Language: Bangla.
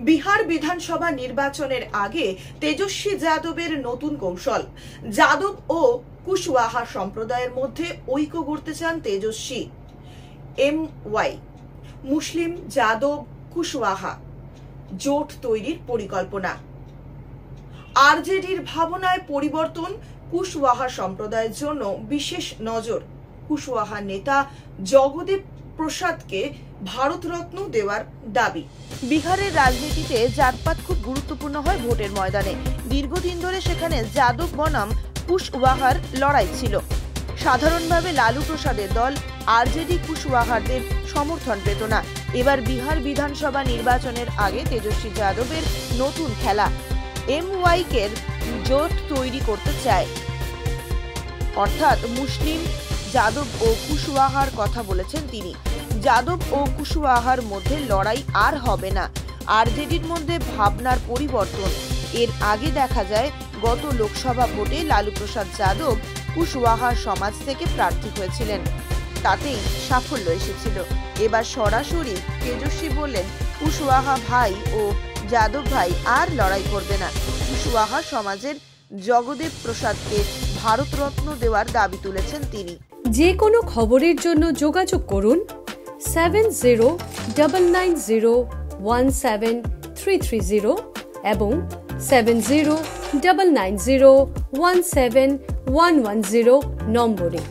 বিহার বিধানসভা নির্বাচনের আগে তেজস্বী যাদবের নতুন কৌশল। যাদব ও কুশওয়াহা সম্প্রদায়ের মধ্যে ঐক্য গড়তে চান তেজস্বী। MY মুসলিম যাদব কুশওয়াহা জোট তৈরির পরিকল্পনা। আরজেডির ভাবনায় পরিবর্তন, কুশওয়াহা সম্প্রদায়ের জন্য বিশেষ নজর। কুশওয়াহা নেতা জগদেব প্রসাদকে ভারতরত্ন দেওয়ার দাবি। বিহারের রাজনীতিতে জাতপাত খুব গুরুত্বপূর্ণ হয় ভোটের ময়দানে। দীর্ঘদিন ধরে সেখানে যাদব বনাম কুশওয়াহার লড়াই ছিল। সাধারণভাবে লালু প্রসাদের দল আরজেডি কুশওয়াহারদের সমর্থন পেত না। এবার বিহার বিধানসভা নির্বাচনের আগে তেজস্বী যাদবের নতুন খেলা। MY কে জোট তৈরি করতে চায়, অর্থাৎ মুসলিম যাদব ও কুশওয়াহার কথা বলেছেন তিনি। যাদব ও কুশওয়াহার মধ্যে লড়াই আর হবে না। আরজেডির মধ্যে ভাবনার পরিবর্তন। এর আগে দেখা যায় গত লোকসভা ভোটে লালু প্রসাদ যাদব কুশওয়াহা সমাজ থেকে প্রার্থী হয়েছিলেন, তাতেই সাফল্য এসেছিল। এবার সরাসরি তেজস্বী বললেন কুশওয়াহা ভাই ও যাদব ভাই আর লড়াই করবে না। কুশওয়াহা সমাজের জগদেব প্রসাদকে ভারতরত্ন দেওয়ার দাবি তুলেছেন তিনি। যে কোনো খবরের জন্য যোগাযোগ করুন 7099017330 এবং 7099017110 নম্বরে।